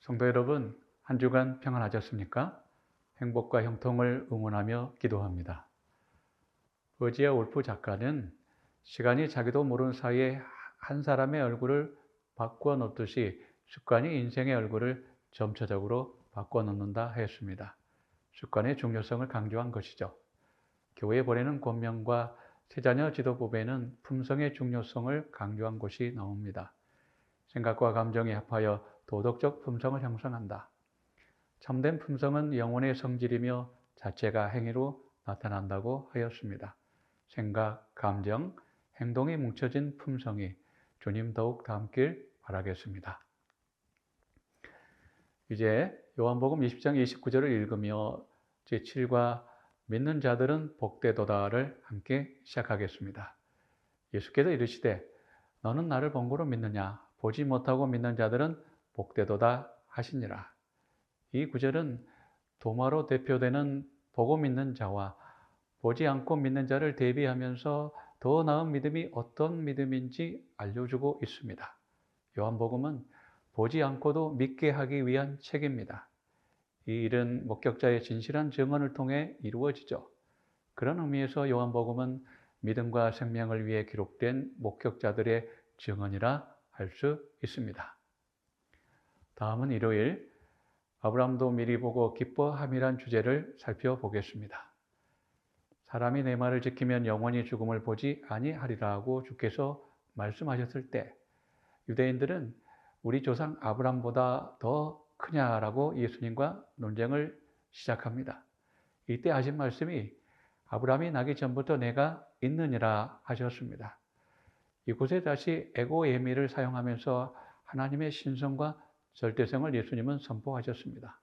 성도 여러분, 한 주간 평안하셨습니까? 행복과 형통을 응원하며 기도합니다. 버지아 울프 작가는 시간이 자기도 모르는 사이에 한 사람의 얼굴을 바꾸어 놓듯이 습관이 인생의 얼굴을 점차적으로 바꾸어 놓는다 했습니다. 습관의 중요성을 강조한 것이죠. 교회 보내는 권면과 세자녀 지도법에는 품성의 중요성을 강조한 것이 나옵니다. 생각과 감정이 합하여 도덕적 품성을 형성한다. 참된 품성은 영혼의 성질이며 자체가 행위로 나타난다고 하였습니다. 생각, 감정, 행동이 뭉쳐진 품성이 주님 더욱 닮길 바라겠습니다. 이제 요한복음 20장 29절을 읽으며 제7과 믿는 자들은 복되도다를 함께 시작하겠습니다. 예수께서 이르시되 너는 나를 본고로 믿느냐? 보지 못하고 믿는 자들은 복되도다 하시니라. 이 구절은 도마로 대표되는 보고 믿는 자와 보지 않고 믿는 자를 대비하면서 더 나은 믿음이 어떤 믿음인지 알려주고 있습니다. 요한복음은 보지 않고도 믿게 하기 위한 책입니다. 이 일은 목격자의 진실한 증언을 통해 이루어지죠. 그런 의미에서 요한복음은 믿음과 생명을 위해 기록된 목격자들의 증언이라 할 수 있습니다. 다음은 일요일 아브라함도 미리 보고 기뻐함이란 주제를 살펴보겠습니다. 사람이 내 말을 지키면 영원히 죽음을 보지 아니하리라고 주께서 말씀하셨을 때 유대인들은 우리 조상 아브라함보다 더 크냐라고 예수님과 논쟁을 시작합니다. 이때 하신 말씀이 아브라함이 나기 전부터 내가 있느니라 하셨습니다. 이곳에 다시 에고 예미를 사용하면서 하나님의 신성과 절대성을 예수님은 선포하셨습니다.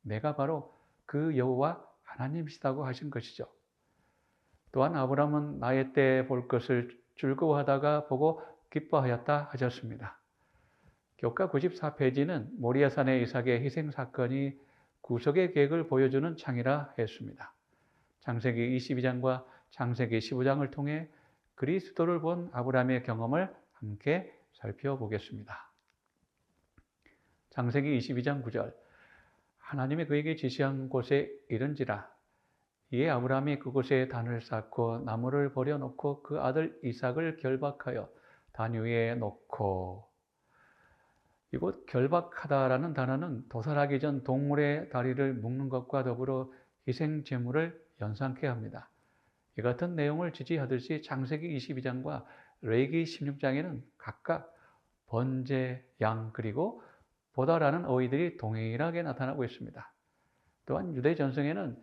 내가 바로 그 여호와 하나님이시다고 하신 것이죠. 또한 아브라함은 나의 때 볼 것을 즐거워하다가 보고 기뻐하였다 하셨습니다. 교과 94페이지는 모리아산의 이삭의 희생 사건이 구속의 계획을 보여주는 창이라 했습니다. 창세기 22장과 창세기 15장을 통해 그리스도를 본 아브라함의 경험을 함께 살펴보겠습니다. 창세기 22장 9절 하나님이 그에게 지시한 곳에 이른지라 이에 아브라함이 그곳에 단을 쌓고 나무를 버려놓고 그 아들 이삭을 결박하여 단 위에 놓고 이곳 결박하다라는 단어는 도살하기 전 동물의 다리를 묶는 것과 더불어 희생 제물을 연상케 합니다. 이 같은 내용을 지지하듯이 창세기 22장과 레위기 16장에는 각각 번제, 양 그리고 보다라는 어휘들이 동일하게 나타나고 있습니다. 또한 유대 전승에는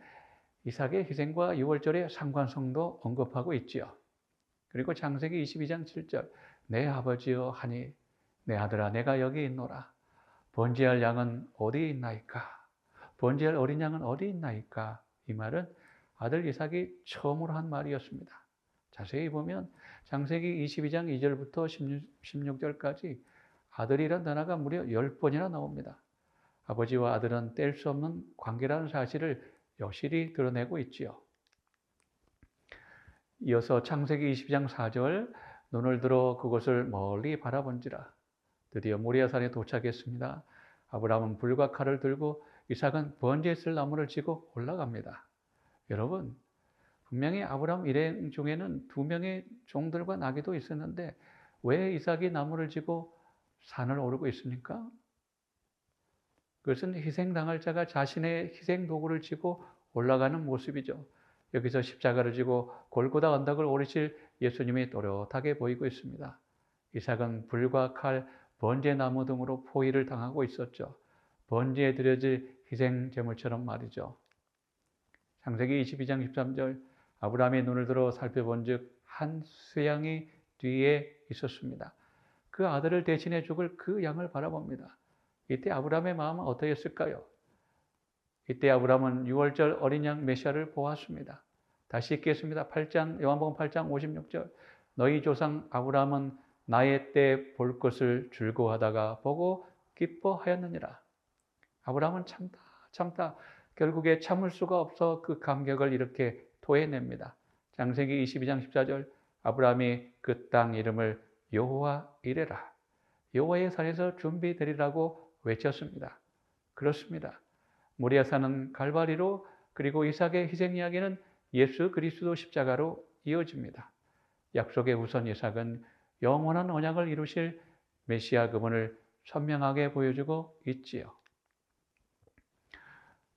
이삭의 희생과 유월절의 상관성도 언급하고 있지요. 그리고 창세기 22장 7절 내 아버지여 하니 내 아들아 내가 여기 있노라. 번제할 양은 어디 있나이까? 번제할 어린 양은 어디 있나이까? 이 말은 아들 이삭이 처음으로 한 말이었습니다. 자세히 보면 창세기 22장 2절부터 16절까지 아들이란 단어가 무려 10번이나 나옵니다. 아버지와 아들은 뗄 수 없는 관계라는 사실을 여실히 드러내고 있지요. 이어서 창세기 22장 4절 눈을 들어 그곳을 멀리 바라본지라. 드디어 모리아산에 도착했습니다. 아브라함은 불과 칼을 들고 이삭은 번제에 쓸 나무를 지고 올라갑니다. 여러분, 분명히 아브라함 일행 중에는 2명의 종들과 나귀도 있었는데 왜 이삭이 나무를 지고 산을 오르고 있습니까? 그것은 희생당할 자가 자신의 희생 도구를 지고 올라가는 모습이죠. 여기서 십자가를 지고 골고다 언덕을 오르실 예수님이 또렷하게 보이고 있습니다. 이삭은 불과 칼, 번제나무 등으로 포위를 당하고 있었죠. 번제에 드려질 희생 제물처럼 말이죠. 창세기 22장 13절 아브라함이 눈을 들어 살펴본즉 한 수양이 뒤에 있었습니다. 그 아들을 대신해 죽을 그 양을 바라봅니다. 이때 아브라함의 마음은 어떠했을까요? 이때 아브라함은 유월절 어린 양 메시아를 보았습니다. 다시 읽겠습니다. 요한복음 8장 56절 너희 조상 아브라함은 나의 때 볼 것을 즐거워하다가 보고 기뻐하였느니라. 아브라함은 참다 결국에 참을 수가 없어 그 감격을 이렇게 토해냅니다. 창세기 22장 14절 아브라함이 그 땅 이름을 여호와 이레라 여호와의 산에서 준비되리라고 외쳤습니다. 그렇습니다. 모리아산은 갈바리로, 그리고 이삭의 희생 이야기는 예수 그리스도 십자가로 이어집니다. 약속의 후손 이삭은 영원한 언약을 이루실 메시아 그분을 선명하게 보여주고 있지요.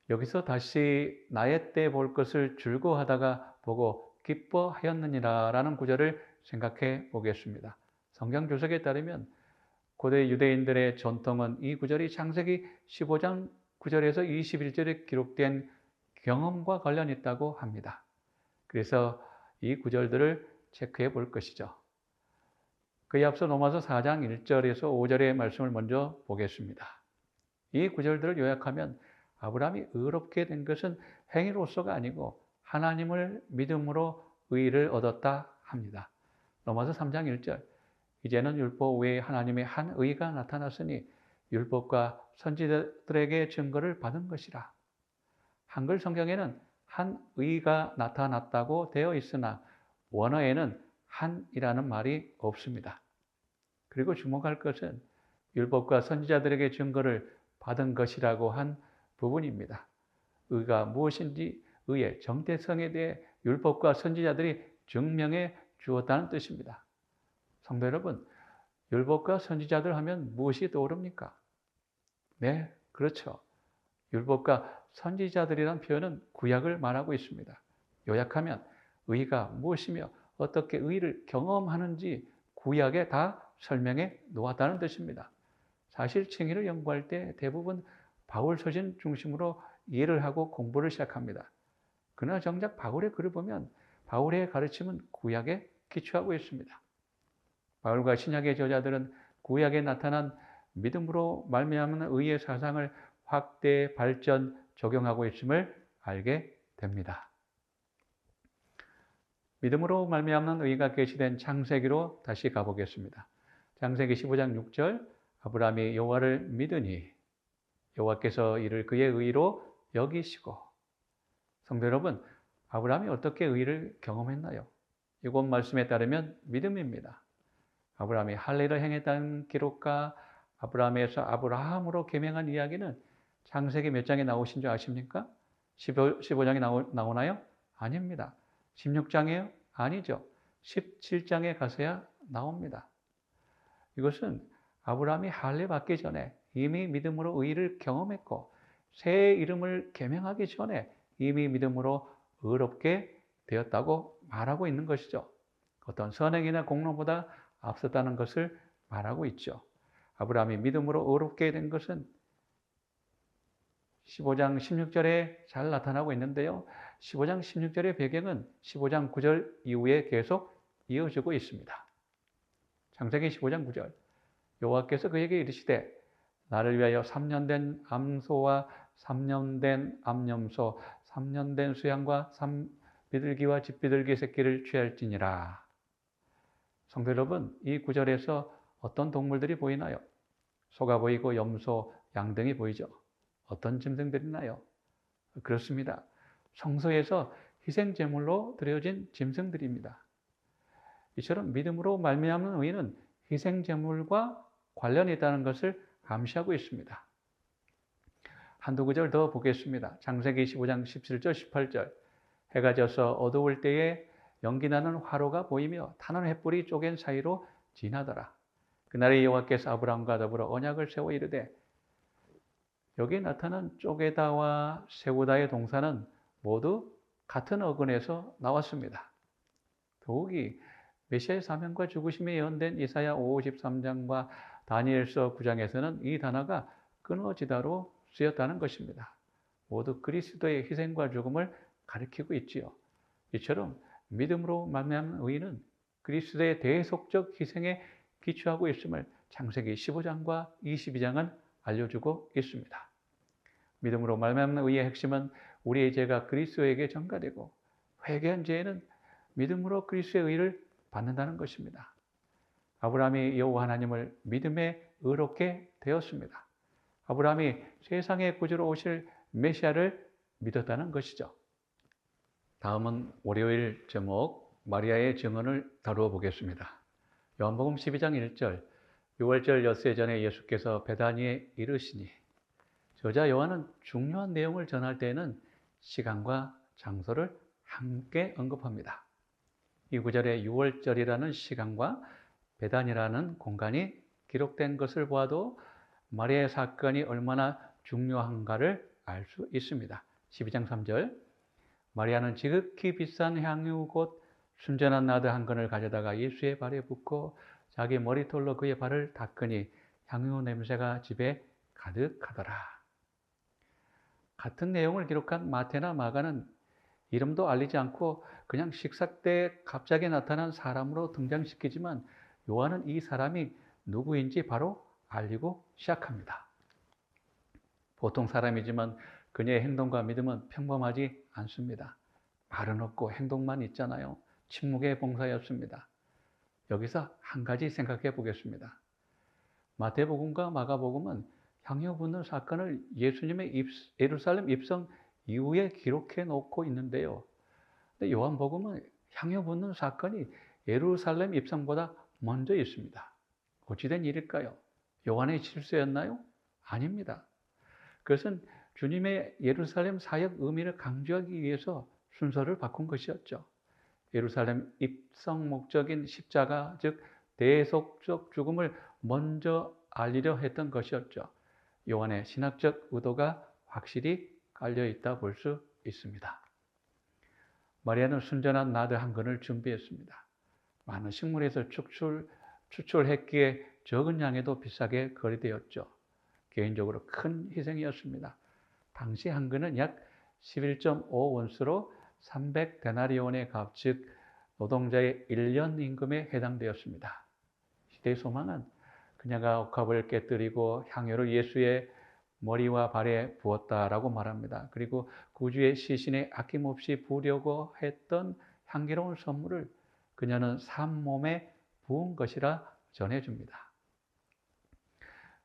여기서 다시 나의 때 볼 것을 즐거워하다가 보고 기뻐하였느니라 라는 구절을 생각해 보겠습니다. 성경 주석에 따르면 고대 유대인들의 전통은 이 구절이 창세기 15장 9절에서 21절에 기록된 경험과 관련이 있다고 합니다. 그래서 이 구절들을 체크해 볼 것이죠. 그에 앞서 로마서 4장 1절에서 5절의 말씀을 먼저 보겠습니다. 이 구절들을 요약하면 아브라함이 의롭게 된 것은 행위로서가 아니고 하나님을 믿음으로 의를 얻었다 합니다. 로마서 3장 1절, 이제는 율법 외에 하나님의 한 의가 나타났으니 율법과 선지자들에게 증거를 받은 것이라. 한글 성경에는 한 의가 나타났다고 되어 있으나 원어에는 한이라는 말이 없습니다. 그리고 주목할 것은 율법과 선지자들에게 증거를 받은 것이라고 한 부분입니다. 의가 무엇인지 의의 정체성에 대해 율법과 선지자들이 증명해 주었다는 뜻입니다. 성도 여러분, 율법과 선지자들 하면 무엇이 떠오릅니까? 네, 그렇죠. 율법과 선지자들이란 표현은 구약을 말하고 있습니다. 요약하면 의가 무엇이며 어떻게 의를 경험하는지 구약에 다 설명해 놓았다는 뜻입니다. 사실 칭의를 연구할 때 대부분 바울 서신 중심으로 이해를 하고 공부를 시작합니다. 그러나 정작 바울의 글을 보면 바울의 가르침은 구약에 기초하고 있습니다. 바울과 신약의 저자들은 구약에 나타난 믿음으로 말미암는 의의 사상을 확대, 발전, 적용하고 있음을 알게 됩니다. 믿음으로 말미암는 의가 계시된 창세기로 다시 가보겠습니다. 창세기 15장 6절, 아브라함이 여호와를 믿으니 여호와께서 이를 그의 의로 여기시고. 성도 여러분, 아브라함이 어떻게 의를 경험했나요? 이곳 말씀에 따르면 믿음입니다. 아브라함이 할례를 행했다는 기록과 아브라함에서 아브라함으로 계명한 이야기는 창세기 몇 장에 나오신 줄 아십니까? 15장에 나오나요? 아닙니다. 16장이에요? 아니죠. 17장에 가서야 나옵니다. 이것은 아브라함이 할례 받기 전에 이미 믿음으로 의를 경험했고 새 이름을 계명하기 전에 이미 믿음으로 의롭게 되었다고 말하고 있는 것이죠. 어떤 선행이나 공로보다 앞섰다는 것을 말하고 있죠. 아브라함이 믿음으로 의롭게 된 것은 15장 16절에 잘 나타나고 있는데요. 15장 16절의 배경은 15장 9절 이후에 계속 이어지고 있습니다. 창세기 15장 9절, 여호와께서 그에게 이르시되 나를 위하여 3년 된 암소와 3년 된 암염소, 3년 된 수양과 비둘기와 집비둘기 새끼를 취할지니라. 성도 여러분, 이 구절에서 어떤 동물들이 보이나요? 소가 보이고 염소, 양 등이 보이죠. 어떤 짐승들이 있나요? 그렇습니다. 성소에서 희생제물로 드려진 짐승들입니다. 이처럼 믿음으로 말미암는 의는 희생제물과 관련이 있다는 것을 감시하고 있습니다. 한두 구절 더 보겠습니다. 창세기 15장 17절, 18절. 해가 져서 어두울 때에 연기나는 화로가 보이며 타는 횃불이 쪼갠 사이로 지나더라. 그날에 여호와께서 아브라함과 더불어 언약을 세워 이르되, 여기에 나타난 쪼개다와 세우다의 동사는 모두 같은 어근에서 나왔습니다. 더욱이 메시아의 사명과 죽으심에 예언된 이사야 53장과 다니엘서 9장에서는 이 단어가 끊어지다로 쓰였다는 것입니다. 모두 그리스도의 희생과 죽음을 가리키고 있지요. 이처럼 믿음으로 말미암는 의인은 그리스도의 대속적 희생에 기초하고 있음을 창세기 15장과 22장은 알려주고 있습니다. 믿음으로 말미암는 의의 핵심은 우리의 죄가 그리스도에게 전가되고 회개한 죄에는 믿음으로 그리스도의 의를 받는다는 것입니다. 아브라함이 여호와 하나님을 믿음에 의롭게 되었습니다. 아브라함이 세상의 구주로 오실 메시아를 믿었다는 것이죠. 다음은 월요일 제목 마리아의 증언을 다루어 보겠습니다. 요한복음 12장 1절, 6월절 엿새 전에 예수께서 베다니에 이르시니, 저자 요한은 중요한 내용을 전할 때에는 시간과 장소를 함께 언급합니다. 이 구절에 6월절이라는 시간과 베단이라는 공간이 기록된 것을 보아도 마리아의 사건이 얼마나 중요한가를 알 수 있습니다. 12장 3절 마리아는 지극히 비싼 향유 곧 순전한 나드 한 근을 가져다가 예수의 발에 붓고 자기 머리털로 그의 발을 닦으니 향유 냄새가 집에 가득하더라. 같은 내용을 기록한 마태나 마가는 이름도 알리지 않고 그냥 식사 때 갑자기 나타난 사람으로 등장시키지만 요한은 이 사람이 누구인지 바로 알리고 시작합니다. 보통 사람이지만 그녀의 행동과 믿음은 평범하지 않습니다. 말은 없고 행동만 있잖아요. 침묵의 봉사였습니다. 여기서 한 가지 생각해 보겠습니다. 마태복음과 마가복음은 향유 붓는 사건을 예수님의 예루살렘 입성 이후에 기록해 놓고 있는데요. 근데 요한복음은 향유 붓는 사건이 예루살렘 입성보다 먼저 있습니다. 어찌된 일일까요? 요한의 실수였나요? 아닙니다. 그것은 주님의 예루살렘 사역 의미를 강조하기 위해서 순서를 바꾼 것이었죠. 예루살렘 입성 목적인 십자가, 즉 대속적 죽음을 먼저 알리려 했던 것이었죠. 요한의 신학적 의도가 확실히 깔려 있다 볼 수 있습니다. 마리아는 순전한 나드 한 근을 준비했습니다. 많은 식물에서 추출했기에 적은 양에도 비싸게 거래되었죠. 개인적으로 큰 희생이었습니다. 당시 한 근은 약 11.5원스로 300데나리온의 값, 즉 노동자의 1년 임금에 해당되었습니다. 시대의 소망은 그녀가 옥합을 깨뜨리고 향유를 예수의 머리와 발에 부었다라고 말합니다. 그리고 구주의 시신에 아낌없이 부으려고 했던 향기로운 선물을 그녀는 산몸에 부은 것이라 전해줍니다.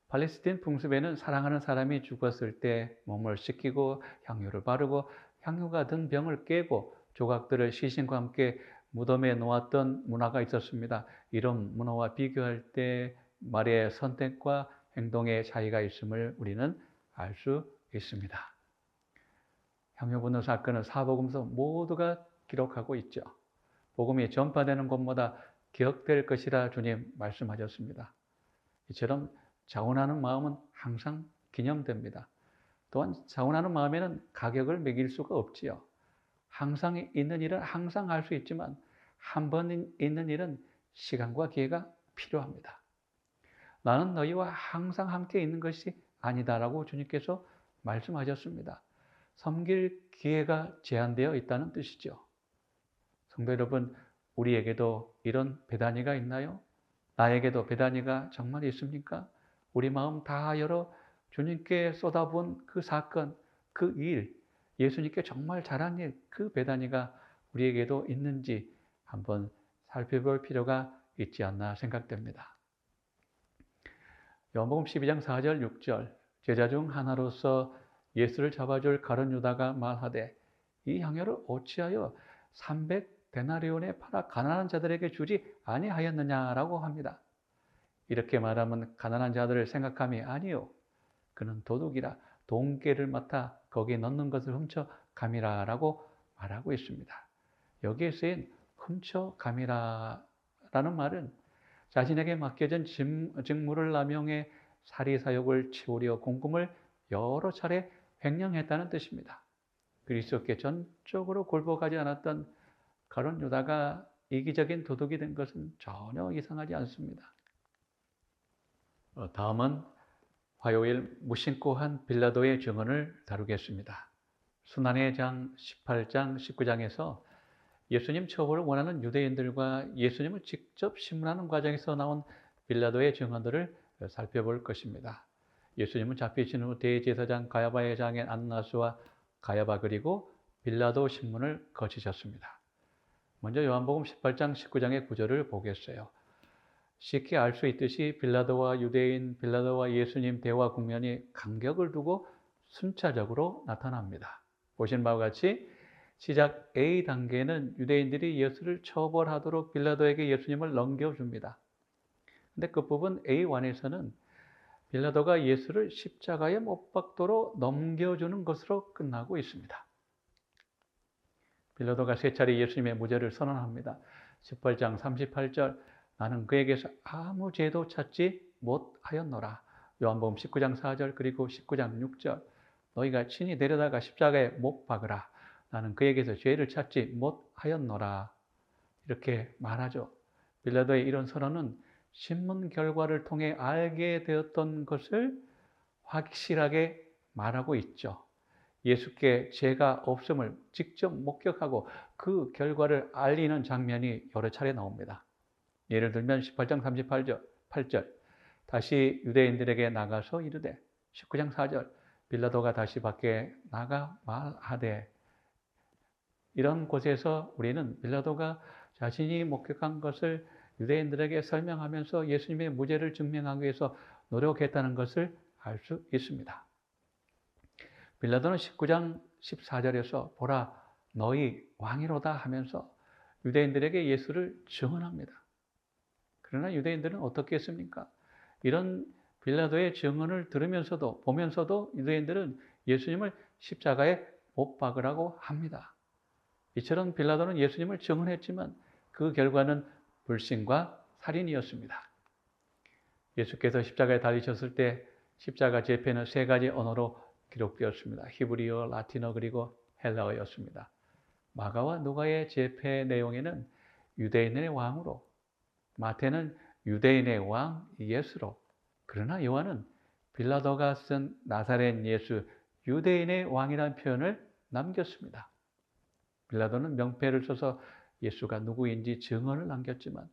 팔레스틴 풍습에는 사랑하는 사람이 죽었을 때 몸을 씻기고 향유를 바르고 향유가 든 병을 깨고 조각들을 시신과 함께 무덤에 놓았던 문화가 있었습니다. 이런 문화와 비교할 때 마리아의 선택과 행동의 차이가 있음을 우리는 알 수 있습니다. 향유 붓는 사건은 사복음서 모두가 기록하고 있죠. 복음이 전파되는 곳마다 기억될 것이라 주님 말씀하셨습니다. 이처럼 자원하는 마음은 항상 기념됩니다. 또한 자원하는 마음에는 가격을 매길 수가 없지요. 항상 있는 일은 항상 할 수 있지만 한 번 있는 일은 시간과 기회가 필요합니다. 나는 너희와 항상 함께 있는 것이 아니다라고 주님께서 말씀하셨습니다. 섬길 기회가 제한되어 있다는 뜻이죠. 성도 여러분, 우리에게도 이런 베다니가 있나요? 나에게도 베다니가 정말 있습니까? 우리 마음 다 열어 주님께 쏟아부은 그 사건, 그 일, 예수님께 정말 잘한 일, 그 베다니가 우리에게도 있는지 한번 살펴볼 필요가 있지 않나 생각됩니다. 요한복음 12장 4절 6절 제자 중 하나로서 예수를 잡아줄 가룟 유다가 말하되 이 향유를 어찌하여 300데나리온에 팔아 가난한 자들에게 주지 아니하였느냐라고 합니다. 이렇게 말하면 가난한 자들을 생각함이 아니요. 그는 도둑이라 돈깨를 맡아 거기에 넣는 것을 훔쳐 감이라라고 말하고 있습니다. 여기에 쓰인 훔쳐 감이라라는 말은 자신에게 맡겨진 직무를 남용해 사리사욕을 채우려 공금을 여러 차례 횡령했다는 뜻입니다. 그리스도께 전적으로 굴복하지 않았던 가룟 유다가 이기적인 도둑이 된 것은 전혀 이상하지 않습니다. 다음은 화요일 무심코 한 빌라도의 증언을 다루겠습니다. 순환의 장 18장, 19장에서 예수님 처벌을 원하는 유대인들과 예수님을 직접 신문하는 과정에서 나온 빌라도의 증언들을 살펴볼 것입니다. 예수님은 잡히신 후 대제사장 가야바의 장인 안나스와 가야바 그리고 빌라도 신문을 거치셨습니다. 먼저 요한복음 18장, 19장의 구절을 보겠어요. 쉽게 알 수 있듯이 빌라도와 유대인, 빌라도와 예수님 대화 국면이 간격을 두고 순차적으로 나타납니다. 보신 바와 같이 시작 A 단계는 유대인들이 예수를 처벌하도록 빌라도에게 예수님을 넘겨줍니다. 근데 끝부분 A1에서는 빌라도가 예수를 십자가에 못 박도록 넘겨주는 것으로 끝나고 있습니다. 빌라도가 세 차례 예수님의 무죄를 선언합니다. 18장 38절 나는 그에게서 아무 죄도 찾지 못하였노라. 요한복음 19장 4절 그리고 19장 6절 너희가 친히 데려다가 십자가에 못 박으라. 나는 그에게서 죄를 찾지 못하였노라. 이렇게 말하죠. 빌라도의 이런 선언은 신문 결과를 통해 알게 되었던 것을 확실하게 말하고 있죠. 예수께 죄가 없음을 직접 목격하고 그 결과를 알리는 장면이 여러 차례 나옵니다. 예를 들면 18장 38절 다시 유대인들에게 나가서 이르되 19장 4절 빌라도가 다시 밖에 나가 말하되 이런 곳에서 우리는 빌라도가 자신이 목격한 것을 유대인들에게 설명하면서 예수님의 무죄를 증명하기 위해서 노력했다는 것을 알 수 있습니다. 빌라도는 19장 14절에서 보라 너희 왕이로다 하면서 유대인들에게 예수를 증언합니다. 그러나 유대인들은 어떻게 했습니까? 이런 빌라도의 증언을 들으면서도 보면서도 유대인들은 예수님을 십자가에 못 박으라고 합니다. 이처럼 빌라도는 예수님을 증언했지만 그 결과는 불신과 살인이었습니다. 예수께서 십자가에 달리셨을 때 십자가 제패는 세 가지 언어로 기록되었습니다. 히브리어, 라틴어 그리고 헬라어였습니다. 마가와 누가의 제패 내용에는 유대인의 왕으로, 마태는 유대인의 왕 예수로, 그러나 요한은 빌라도가 쓴 나사렛 예수 유대인의 왕이라는 표현을 남겼습니다. 빌라도는 명패를 써서 예수가 누구인지 증언을 남겼지만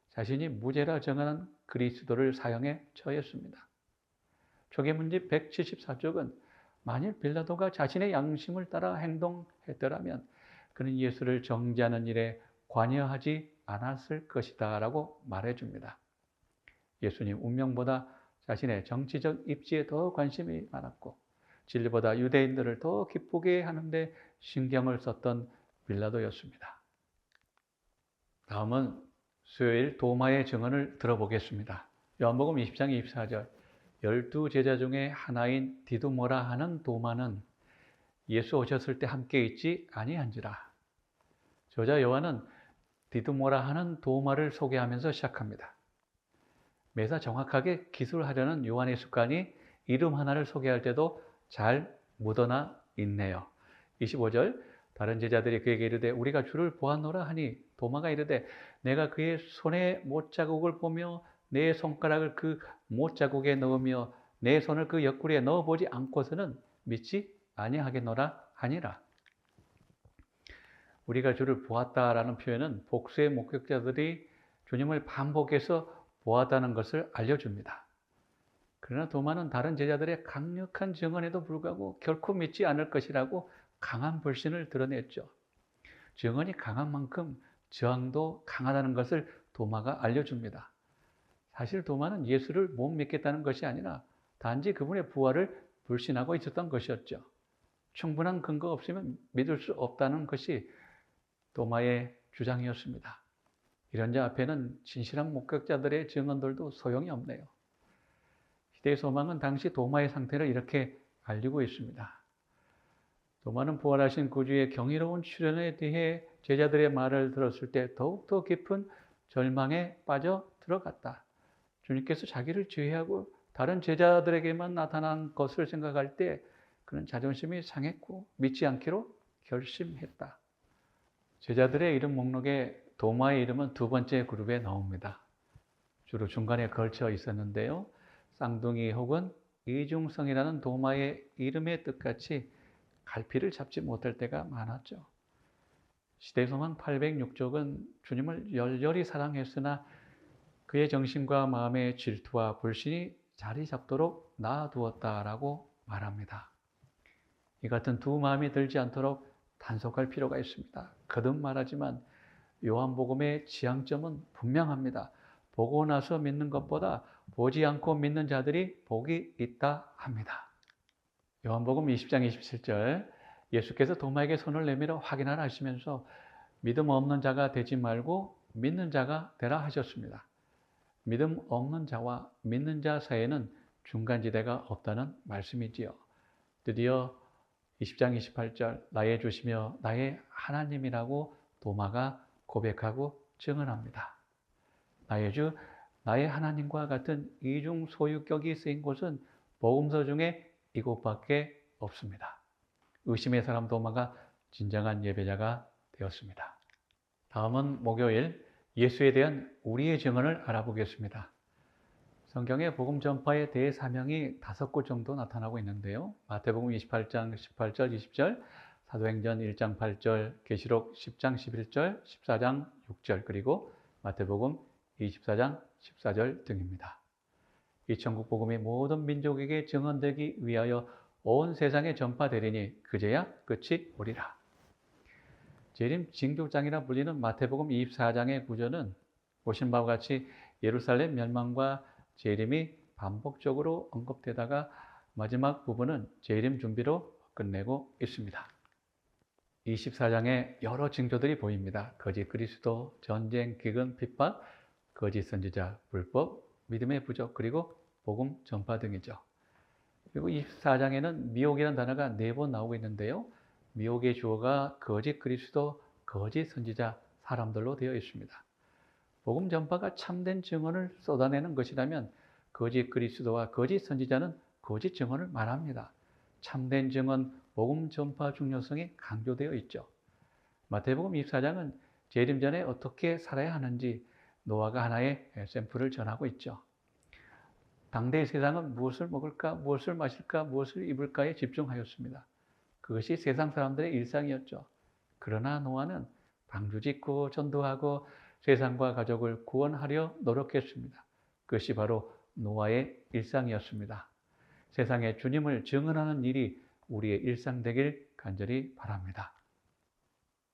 자신이 무죄라 정한 그리스도를 사형에 처했습니다. 초계문집 174쪽은 만일 빌라도가 자신의 양심을 따라 행동했더라면 그는 예수를 정죄하는 일에 관여하지 않았을 것이다 라고 말해줍니다. 예수님 운명보다 자신의 정치적 입지에 더 관심이 많았고 진리보다 유대인들을 더 기쁘게 하는데 신경을 썼던 빌라도였습니다. 다음은 수요일 도마의 증언을 들어보겠습니다. 요한복음 20장 24절 12제자 중에 하나인 디두모라 하는 도마는 예수 오셨을 때 함께 있지 아니한지라. 저자 요한은 디두모라 하는 도마를 소개하면서 시작합니다. 매사 정확하게 기술하려는 요한의 습관이 이름 하나를 소개할 때도 잘 묻어나 있네요. 25절 다른 제자들이 그에게 이르되 우리가 주를 보았노라 하니 도마가 이르되 내가 그의 손에 못자국을 보며 내 손가락을 그 못자국에 넣으며 내 손을 그 옆구리에 넣어보지 않고서는 믿지 아니하겠노라 하니라. 우리가 주를 보았다라는 표현은 복수의 목격자들이 주님을 반복해서 보았다는 것을 알려줍니다. 그러나 도마는 다른 제자들의 강력한 증언에도 불구하고 결코 믿지 않을 것이라고 강한 불신을 드러냈죠. 증언이 강한 만큼 저항도 강하다는 것을 도마가 알려줍니다. 사실 도마는 예수를 못 믿겠다는 것이 아니라 단지 그분의 부활을 불신하고 있었던 것이었죠. 충분한 근거 없으면 믿을 수 없다는 것이 도마의 주장이었습니다. 이런 자 앞에는 진실한 목격자들의 증언들도 소용이 없네요. 시대의 소망은 당시 도마의 상태를 이렇게 알리고 있습니다. 도마는 부활하신 구주의 경이로운 출현에 대해 제자들의 말을 들었을 때 더욱더 깊은 절망에 빠져 들어갔다. 주님께서 자기를 제외하고 다른 제자들에게만 나타난 것을 생각할 때 그는 자존심이 상했고 믿지 않기로 결심했다. 제자들의 이름 목록에 도마의 이름은 두 번째 그룹에 나옵니다. 주로 중간에 걸쳐 있었는데요. 쌍둥이 혹은 이중성이라는 도마의 이름의 뜻같이 갈피를 잡지 못할 때가 많았죠. 시대소망 806쪽은 주님을 열렬히 사랑했으나 그의 정신과 마음의 질투와 불신이 자리 잡도록 놔두었다라고 말합니다. 이 같은 두 마음이 들지 않도록 단속할 필요가 있습니다. 거듭 말하지만 요한복음의 지향점은 분명합니다. 보고 나서 믿는 것보다 보지 않고 믿는 자들이 복이 있다 합니다. 요한복음 20장 27절 예수께서 도마에게 손을 내밀어 확인하라 하시면서 믿음 없는 자가 되지 말고 믿는 자가 되라 하셨습니다. 믿음 없는 자와 믿는 자 사이에는 중간지대가 없다는 말씀이지요. 드디어 20장 28절 나의 주시며 나의 하나님이라고 도마가 고백하고 증언합니다. 나의 주, 나의 하나님과 같은 이중 소유격이 쓰인 곳은 복음서 중에 이곳밖에 없습니다. 의심의 사람 도마가 진정한 예배자가 되었습니다. 다음은 목요일 예수에 대한 우리의 증언을 알아보겠습니다. 성경의 복음 전파의 대사명이 5곳 정도 나타나고 있는데요. 마태복음 28장 18절 20절, 사도행전 1장 8절, 계시록 10장 11절, 14장 6절, 그리고 마태복음 24장 14절 등입니다. 이 천국 복음이 모든 민족에게 증언되기 위하여 온 세상에 전파되리니 그제야 끝이 오리라. 재림 징조장이라 불리는 마태복음 24장의 구절은 보신 바와 같이 예루살렘 멸망과 재림이 반복적으로 언급되다가 마지막 부분은 재림 준비로 끝내고 있습니다. 24장에 여러 징조들이 보입니다. 거짓 그리스도, 전쟁, 기근, 핍박, 거짓 선지자, 불법, 믿음의 부족, 그리고 복음 전파 등이죠. 그리고 24장에는 미혹이라는 단어가 4번 나오고 있는데요. 미혹의 주어가 거짓 그리스도, 거짓 선지자, 사람들로 되어 있습니다. 복음 전파가 참된 증언을 쏟아내는 것이라면 거짓 그리스도와 거짓 선지자는 거짓 증언을 말합니다. 참된 증언, 복음 전파 중요성이 강조되어 있죠. 마태복음 24장은 재림 전에 어떻게 살아야 하는지 노아가 하나의 샘플을 전하고 있죠. 당대의 세상은 무엇을 먹을까, 무엇을 마실까, 무엇을 입을까에 집중하였습니다. 그것이 세상 사람들의 일상이었죠. 그러나 노아는 방주 짓고 전도하고 세상과 가족을 구원하려 노력했습니다. 그것이 바로 노아의 일상이었습니다. 세상에 주님을 증언하는 일이 우리의 일상 되길 간절히 바랍니다.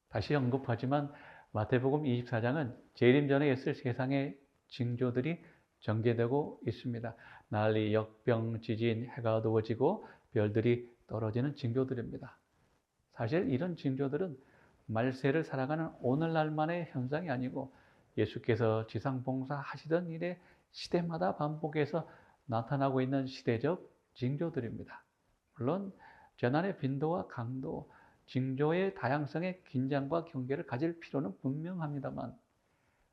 다시 언급하지만 마태복음 24장은 재림 전에 있을 세상의 징조들이 전개되고 있습니다. 난리, 역병, 지진, 해가 어두워지고 별들이 떨어지는 징조들입니다. 사실 이런 징조들은 말세를 살아가는 오늘날만의 현상이 아니고 예수께서 지상봉사 하시던 일에 시대마다 반복해서 나타나고 있는 시대적 징조들입니다. 물론 재난의 빈도와 강도, 징조의 다양성에 긴장과 경계를 가질 필요는 분명합니다만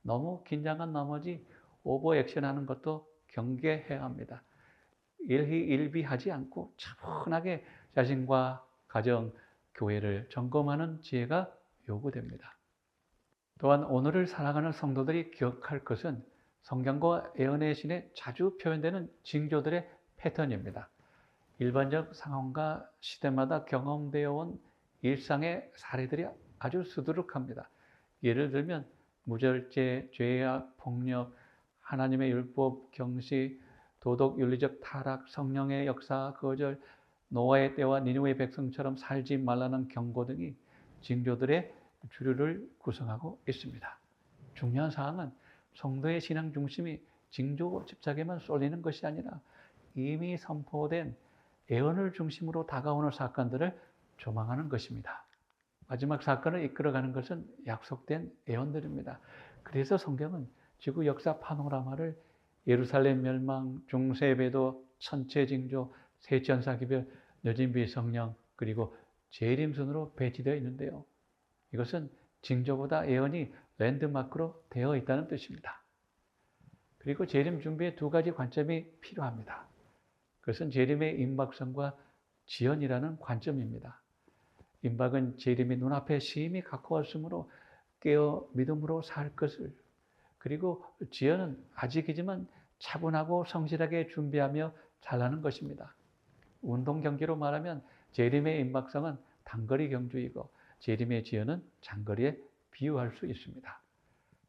너무 긴장한 나머지 오버 액션하는 것도 경계해야 합니다. 일희일비하지 않고 차분하게 자신과 가정, 교회를 점검하는 지혜가 요구됩니다. 또한 오늘을 살아가는 성도들이 기억할 것은 성경과 예언의 신에 자주 표현되는 징조들의 패턴입니다. 일반적 상황과 시대마다 경험되어 온 일상의 사례들이 아주 수두룩합니다. 예를 들면 무절제, 죄악, 폭력, 하나님의 율법, 경시, 도덕, 윤리적 타락, 성령의 역사, 거절, 노아의 때와 니느웨 백성처럼 살지 말라는 경고 등이 징조들의 주류를 구성하고 있습니다. 중요한 사항은 성도의 신앙 중심이 징조 집착에만 쏠리는 것이 아니라 이미 선포된 예언을 중심으로 다가오는 사건들을 조망하는 것입니다. 마지막 사건을 이끌어가는 것은 약속된 예언들입니다. 그래서 성경은 지구 역사 파노라마를 예루살렘 멸망, 중세배도, 천체징조, 세천사기별, 늦은 비 성령, 그리고 재림 순으로 배치되어 있는데요. 이것은 징조보다 예언이 랜드마크로 되어 있다는 뜻입니다. 그리고 재림 준비에 2가지 관점이 필요합니다. 그것은 재림의 임박성과 지연이라는 관점입니다. 임박은 재림이 눈앞에 심히 가까웠으므로 깨어 믿음으로 살 것을, 그리고 지연은 아직이지만 차분하고 성실하게 준비하며 살라는 것입니다. 운동 경기로 말하면 재림의 임박성은 단거리 경주이고 재림의 지연은 장거리에 비유할 수 있습니다.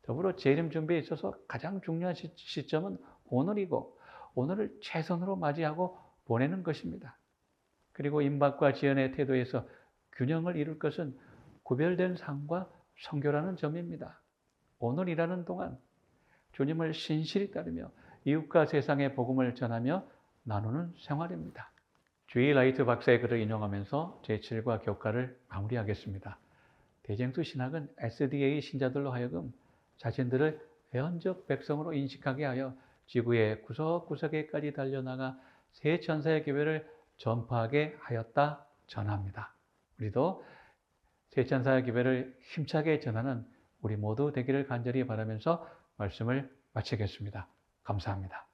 더불어 재림 준비에 있어서 가장 중요한 시점은 오늘이고 오늘을 최선으로 맞이하고 보내는 것입니다. 그리고 임박과 지연의 태도에서 균형을 이룰 것은 구별된 삶과 선교라는 점입니다. 오늘이라는 동안 주님을 신실히 따르며 이웃과 세상의 복음을 전하며 나누는 생활입니다. 주의 라이트 박사의 글을 인용하면서 제7과 교과를 마무리하겠습니다. 대쟁수 신학은 SDA 신자들로 하여금 자신들을 예언적 백성으로 인식하게 하여 지구의 구석구석에까지 달려나가 새 천사의 교회를 전파하게 하였다 전합니다. 우리도 새 천사의 교회를 힘차게 전하는 우리 모두 되기를 간절히 바라면서 말씀을 마치겠습니다. 감사합니다.